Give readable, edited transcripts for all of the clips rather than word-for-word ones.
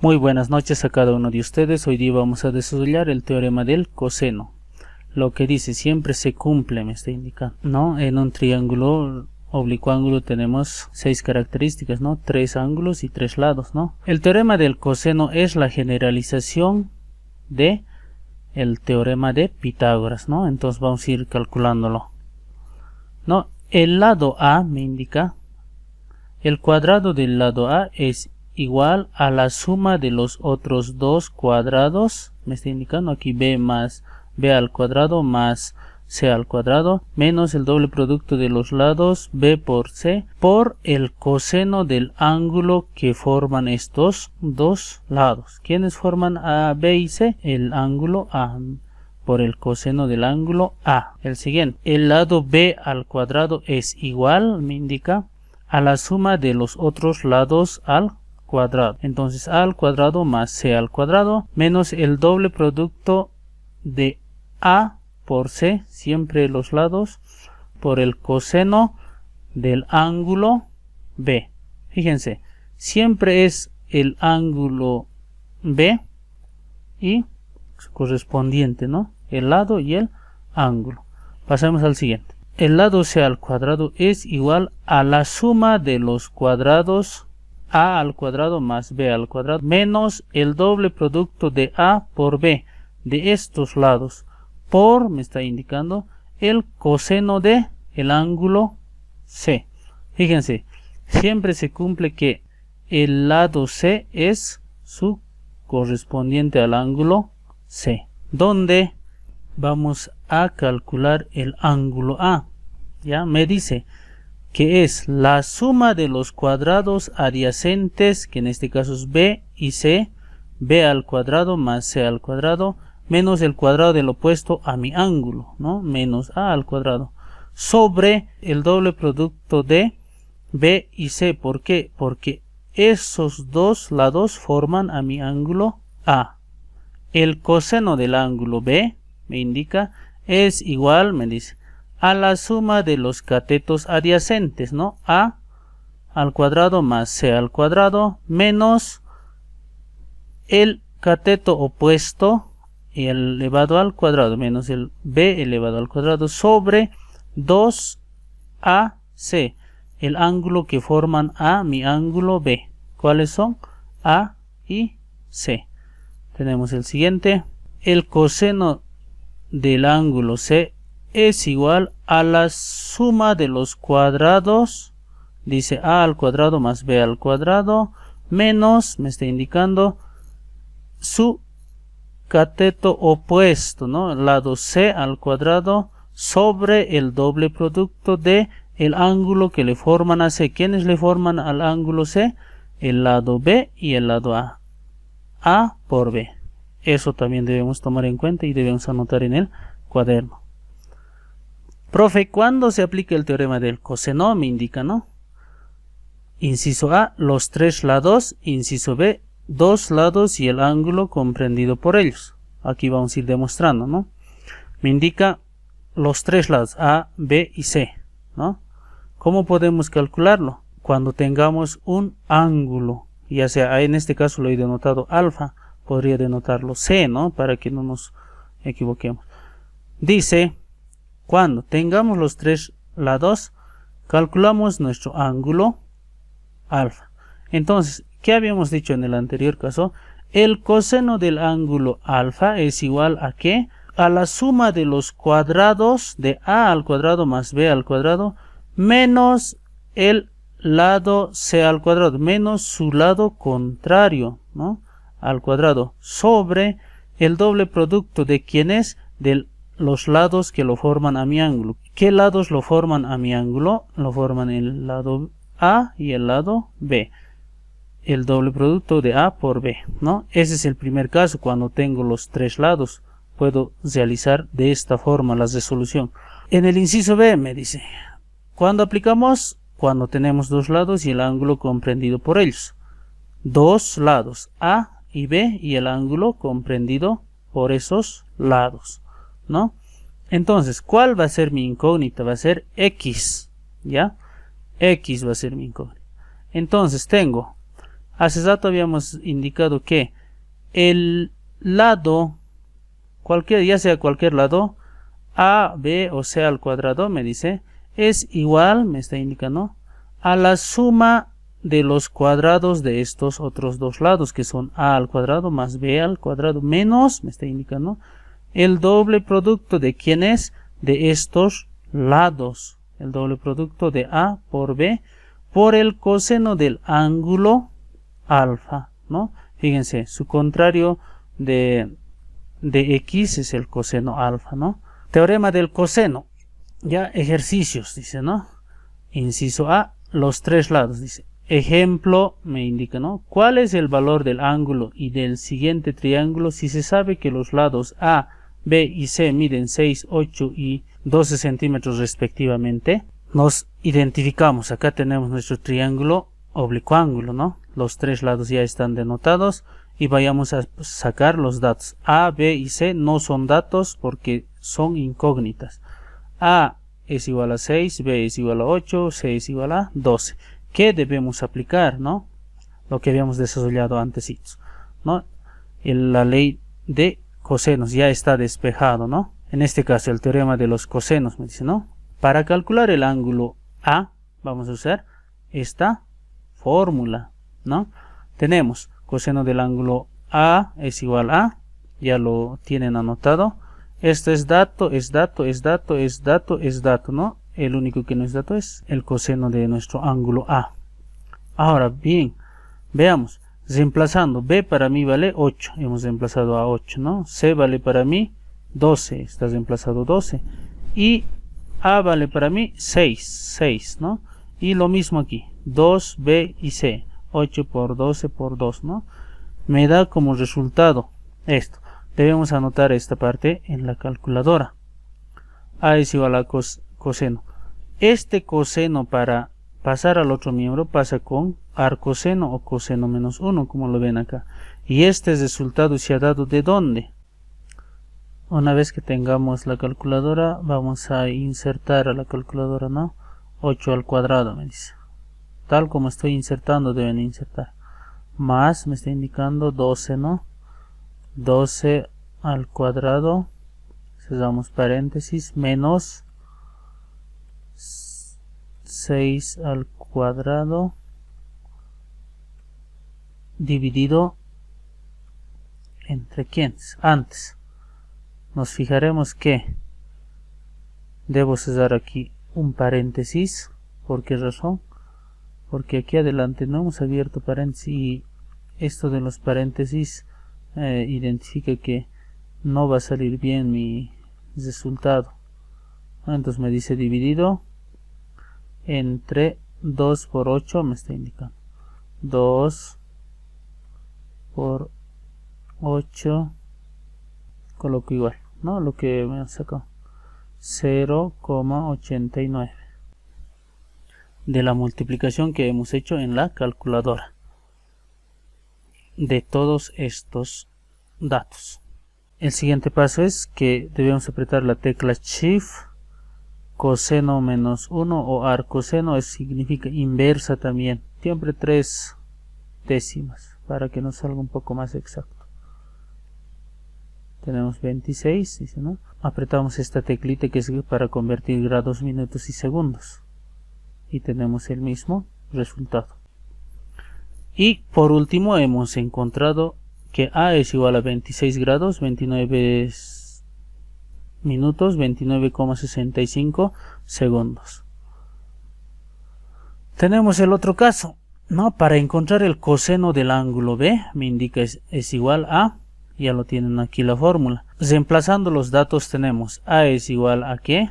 Muy buenas noches a cada uno de ustedes. Hoy día vamos a desarrollar el teorema del coseno. Lo que dice siempre se cumple, me está indicando, ¿no? En un triángulo oblicuángulo tenemos 6 características, ¿no? 3 ángulos y 3 lados, ¿no? El teorema del coseno es la generalización de el teorema de Pitágoras, ¿no? Entonces vamos a ir calculándolo, ¿no? El lado A me indica, el cuadrado del lado A es igual a la suma de los otros dos cuadrados, me está indicando aquí b más b al cuadrado más c al cuadrado, menos el doble producto de los lados b por c por el coseno del ángulo que forman estos dos lados. ¿Quiénes forman a b y c? El ángulo a por el coseno del ángulo a. El siguiente, el lado b al cuadrado es igual, me indica, a la suma de los otros lados al cuadrado. Entonces a al cuadrado más c al cuadrado menos el doble producto de a por c, siempre los lados, por el coseno del ángulo b. Fíjense, siempre es el ángulo b y su correspondiente, ¿no? El lado y el ángulo. Pasemos al siguiente. El lado c al cuadrado es igual a la suma de los cuadrados a al cuadrado más b al cuadrado menos el doble producto de a por b de estos lados por, me está indicando, el coseno de el ángulo c. Fíjense, siempre se cumple que el lado c es su correspondiente al ángulo c, donde vamos a calcular el ángulo a. Ya me dice que es la suma de los cuadrados adyacentes, que en este caso es b y c, b al cuadrado más c al cuadrado, menos el cuadrado del opuesto a mi ángulo, ¿no? Menos a al cuadrado, sobre el doble producto de b y c. ¿Por qué? Porque esos dos lados forman a mi ángulo a. El coseno del ángulo b, me indica, es igual, me dice, a la suma de los catetos adyacentes, ¿no? A al cuadrado más c al cuadrado menos el cateto opuesto elevado al cuadrado menos el b elevado al cuadrado sobre 2ac, el ángulo que forman a mi ángulo b. ¿Cuáles son? A y c. Tenemos el siguiente. El coseno del ángulo c es igual a la suma de los cuadrados, dice a al cuadrado más b al cuadrado, menos, me está indicando, su cateto opuesto, ¿no? Lado c al cuadrado sobre el doble producto de el ángulo que le forman a c. ¿Quiénes le forman al ángulo c? El lado b y el lado a. A por b. Eso también debemos tomar en cuenta y debemos anotar en el cuaderno. Profe, ¿cuándo se aplica el teorema del coseno? Me indica, ¿no? Inciso A, los 3 lados. Inciso B, 2 lados y el ángulo comprendido por ellos. Aquí vamos a ir demostrando, ¿no? Me indica los 3 lados, A, B y C, ¿no? ¿Cómo podemos calcularlo? Cuando tengamos un ángulo, ya sea, en este caso lo he denotado alfa, podría denotarlo C, ¿no? Para que no nos equivoquemos. Dice, cuando tengamos los 3 lados, calculamos nuestro ángulo alfa. Entonces, ¿qué habíamos dicho en el anterior caso? El coseno del ángulo alfa es igual a ¿qué? A la suma de los cuadrados de a al cuadrado más b al cuadrado menos el lado c al cuadrado, menos su lado contrario, ¿no? Al cuadrado, sobre el doble producto de quién es, de los lados que lo forman a mi ángulo. ¿Qué lados lo forman a mi ángulo? Lo forman el lado a y el lado b. El doble producto de a por b, ¿no? Ese es el primer caso. Cuando tengo los 3 lados, puedo realizar de esta forma la resolución. En el inciso b me dice, ¿cuándo aplicamos? Cuando tenemos 2 lados y el ángulo comprendido por ellos. 2 lados, a y b, y el ángulo comprendido por esos lados, ¿no? Entonces, ¿cuál va a ser mi incógnita? Va a ser x, ¿ya? X va a ser mi incógnita. Entonces tengo Hace rato habíamos indicado que el lado, cualquier, ya sea cualquier lado, a, b o c al cuadrado, me dice, es igual, me está indicando, a la suma de los cuadrados de estos otros dos lados, que son a al cuadrado más b al cuadrado menos, me está indicando, el doble producto de quién es, de estos lados, el doble producto de a por b por el coseno del ángulo alfa, ¿no? Fíjense, su contrario de x es el coseno alfa, ¿no? Teorema del coseno. Ya ejercicios, dice, ¿no? Inciso A, los tres lados, dice. Ejemplo, me indica, ¿no? ¿Cuál es el valor del ángulo y del siguiente triángulo si se sabe que los lados A, B y C miden 6, 8 y 12 centímetros respectivamente? Nos identificamos. Acá tenemos nuestro triángulo oblicuángulo, ¿no? Los tres lados ya están denotados y vayamos a sacar los datos. A, B y C no son datos porque son incógnitas. A es igual a 6, B es igual a 8, C es igual a 12. ¿Qué debemos aplicar, no? Lo que habíamos desarrollado antes, ¿no? La ley de cosenos ya está despejado, ¿no? En este caso, el teorema de los cosenos, me dice, ¿no? Para calcular el ángulo A, vamos a usar esta fórmula, ¿no? Tenemos coseno del ángulo A es igual a, ya lo tienen anotado. Esto es dato, es dato, es dato, es dato, es dato, ¿no? El único que no es dato es el coseno de nuestro ángulo A. Ahora bien, veamos, reemplazando, B para mí vale 8, hemos reemplazado a 8, ¿no? C vale para mí 12, está reemplazado 12. Y A vale para mí 6, ¿no? Y lo mismo aquí, 2, B y C, 8 por 12 por 2, ¿no? Me da como resultado esto. Debemos anotar esta parte en la calculadora. A es igual a coseno. Este coseno para pasar al otro miembro pasa con arcoseno o coseno menos 1, como lo ven acá. Y este resultado se ha dado ¿de dónde? Una vez que tengamos la calculadora, vamos a insertar a la calculadora, ¿no? 8 al cuadrado, me dice. Tal como estoy insertando, deben insertar. Más, me está indicando 12, ¿no? 12 al cuadrado, cerramos paréntesis, menos 6 al cuadrado dividido entre quiénes. Antes nos fijaremos que debo cerrar aquí un paréntesis. ¿Por qué razón? Porque aquí adelante no hemos abierto paréntesis y esto de los paréntesis identifica que no va a salir bien mi resultado. Entonces me dice dividido entre 2 por 8, me está indicando 2 por 8, coloco igual, ¿no? Lo que me ha sacado 0,89 de la multiplicación que hemos hecho en la calculadora de todos estos datos. El siguiente paso es que debemos apretar la tecla Shift, coseno menos 1 o arcoseno, significa inversa también, siempre 3 décimas para que nos salga un poco más exacto. Tenemos 26, dice, ¿no? Apretamos esta teclita que es para convertir grados, minutos y segundos y tenemos el mismo resultado. Y por último hemos encontrado que A es igual a 26 grados, 29 minutos, 29,65 segundos. Tenemos el otro caso, ¿no? Para encontrar el coseno del ángulo B, me indica es igual a, ya lo tienen aquí la fórmula. Reemplazando los datos tenemos A es igual a ¿qué?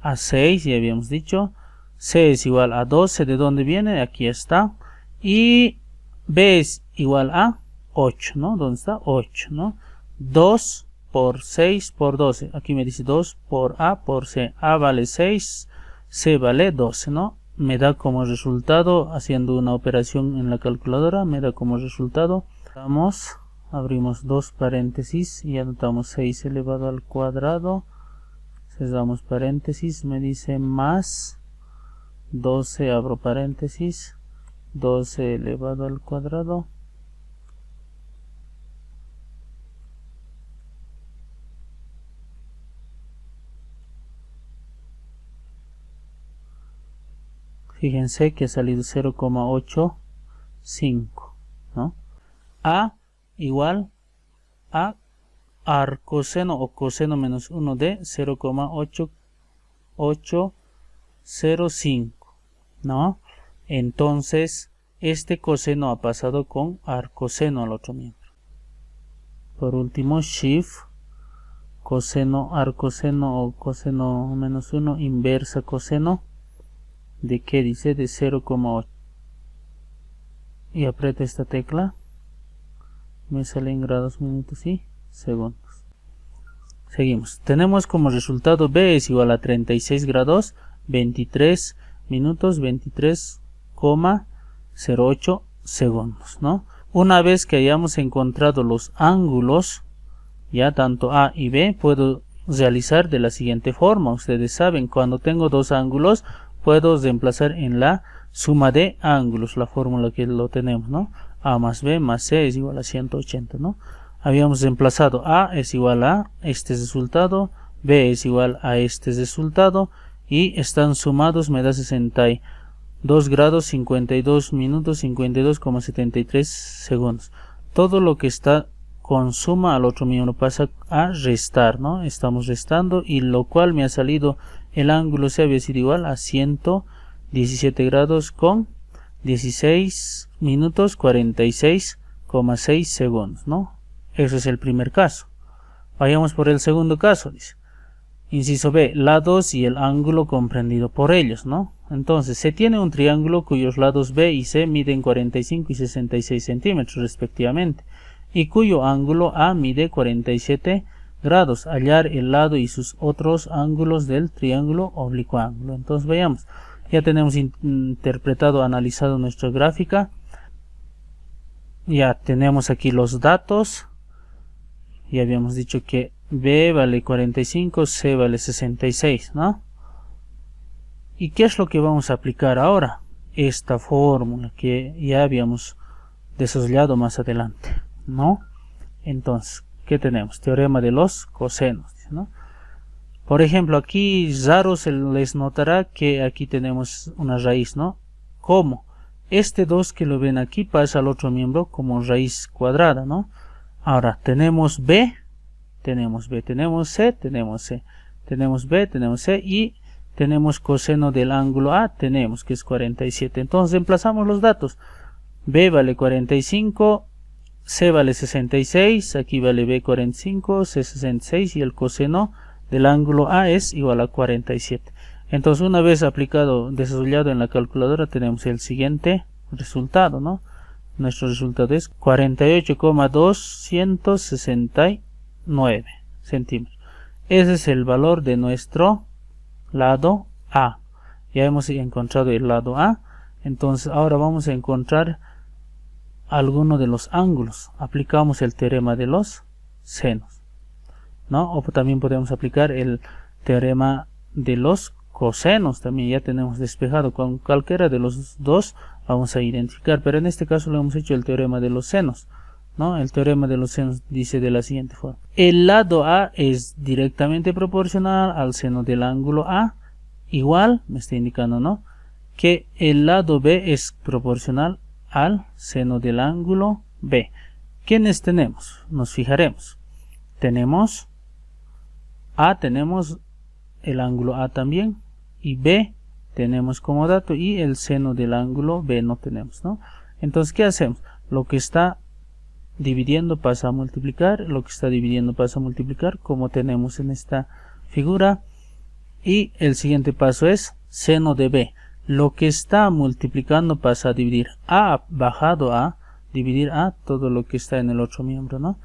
A 6, ya habíamos dicho. C es igual a 12, ¿de dónde viene? Aquí está. Y B es igual a 8, ¿no? ¿Dónde está? 8, ¿no? 2 por 6 por 12. Aquí me dice 2 por A por C. A vale 6, C vale 12, ¿no? Me da como resultado, haciendo una operación en la calculadora, me da como resultado, abrimos dos paréntesis y anotamos 6 elevado al cuadrado, cerramos paréntesis, me dice más 12, abro paréntesis, 12 elevado al cuadrado fíjense que ha salido 0,85, ¿no? A igual a arcoseno o coseno menos 1 de 0,8805, ¿no? Entonces este coseno ha pasado con arcoseno al otro miembro. Por último, shift coseno arcoseno o coseno menos 1 inversa coseno de que dice de 0,8 y aprieto esta tecla, me salen grados, minutos y segundos. Seguimos, tenemos como resultado B es igual a 36 grados 23 minutos 23,08 segundos, ¿no? Una vez que hayamos encontrado los ángulos, ya tanto A y B, puedo realizar de la siguiente forma. Ustedes saben, cuando tengo dos ángulos puedo reemplazar en la suma de ángulos, la fórmula que lo tenemos, ¿no? A más B más C es igual a 180, ¿no? Habíamos reemplazado A es igual a este resultado, B es igual a este resultado y están sumados, me da 62 grados 52 minutos 52,73 segundos. Todo lo que está con suma al otro miembro pasa a restar, ¿no? Estamos restando y lo cual me ha salido el ángulo se había sido igual a 117 grados con 16 minutos 46,6 segundos, ¿no? Ese es el primer caso. Vayamos por el segundo caso, dice. Inciso B, lados y el ángulo comprendido por ellos, ¿no? Entonces, se tiene un triángulo cuyos lados B y C miden 45 y 66 centímetros respectivamente, y cuyo ángulo A mide 47 grados. Hallar el lado y sus otros ángulos del triángulo oblicuo ángulo. Entonces, veamos. Ya tenemos interpretado, analizado nuestra gráfica. Ya tenemos aquí los datos. Ya habíamos dicho que B vale 45, C vale 66, ¿no? ¿Y qué es lo que vamos a aplicar ahora? Esta fórmula que ya habíamos desarrollado más adelante, ¿no? Entonces, ¿qué tenemos? Teorema de los cosenos, ¿no? Por ejemplo, aquí raro se les notará que aquí tenemos una raíz, ¿no? ¿Cómo? Este 2 que lo ven aquí pasa al otro miembro como raíz cuadrada, ¿no? Ahora, tenemos B, tenemos C, tenemos C, tenemos B, tenemos C y tenemos coseno del ángulo A, tenemos que es 47. Entonces, reemplazamos los datos. B vale 45, C vale 66, aquí vale B 45, C 66 y el coseno del ángulo A es igual a 47. Entonces, una vez aplicado, desarrollado en la calculadora, tenemos el siguiente resultado, ¿no? Nuestro resultado es 48,269 centímetros. Ese es el valor de nuestro lado A. Ya hemos encontrado el lado A. Entonces, ahora vamos a encontrar alguno de los ángulos. Aplicamos el teorema de los senos, ¿no? O también podemos aplicar el teorema de los cosenos. También ya tenemos despejado. Con cualquiera de los dos vamos a identificar, pero en este caso lo hemos hecho el teorema de los senos, ¿no? El teorema de los senos dice de la siguiente forma: el lado A es directamente proporcional al seno del ángulo A, igual, me está indicando, ¿no?, que el lado B es proporcional al seno del ángulo B. ¿Quiénes tenemos? Nos fijaremos. Tenemos A, tenemos el ángulo A también, y B tenemos como dato, y el seno del ángulo B no tenemos, ¿no? Entonces, ¿qué hacemos? Lo que está dividiendo pasa a multiplicar, lo que está dividiendo pasa a multiplicar, como tenemos en esta figura, y el siguiente paso es seno de B. Lo que está multiplicando pasa a dividir A bajado a dividir A todo lo que está en el otro miembro, ¿no?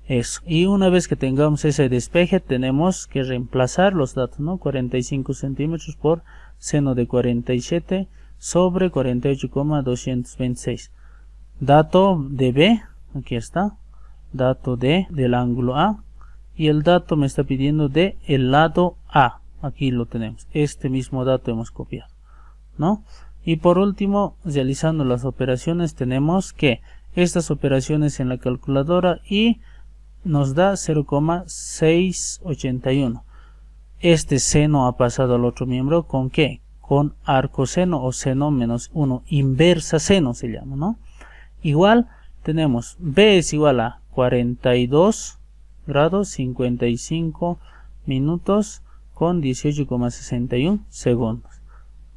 Eso. Y una vez que tengamos ese despeje, tenemos que reemplazar los datos, ¿no? 45 centímetros por seno de 47 sobre 48,226. Dato de B, aquí está. Dato del ángulo A. Y el dato me está pidiendo de el lado A. Aquí lo tenemos. Este mismo dato hemos copiado, ¿no? Y por último, realizando las operaciones, tenemos que estas operaciones en la calculadora y nos da 0,681. Este seno ha pasado al otro miembro ¿con qué? Con arcoseno o seno menos 1, inversa seno se llama, ¿no? Igual tenemos B es igual a 42 grados 55 minutos con 18,61 segundos,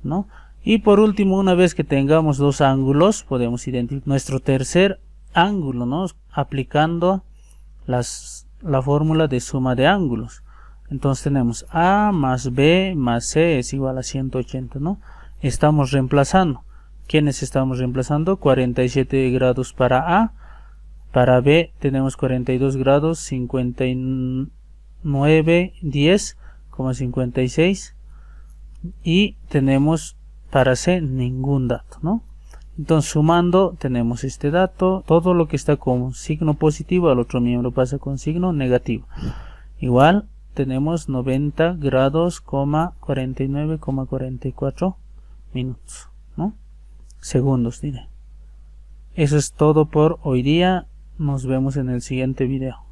¿no? Y por último, una vez que tengamos dos ángulos, podemos identificar nuestro tercer ángulo, ¿no? Aplicando la fórmula de suma de ángulos. Entonces tenemos A más B más C es igual a 180, ¿no? Estamos reemplazando. ¿Quiénes estamos reemplazando? 47 grados para A. Para B tenemos 42 grados 59 10,56. Y tenemos para C ningún dato, ¿no? Entonces sumando tenemos este dato. Todo lo que está con signo positivo al otro miembro pasa con signo negativo. Igual tenemos 90 grados, 49,44 minutos, ¿no? Segundos, diré. Eso es todo por hoy día. Nos vemos en el siguiente video.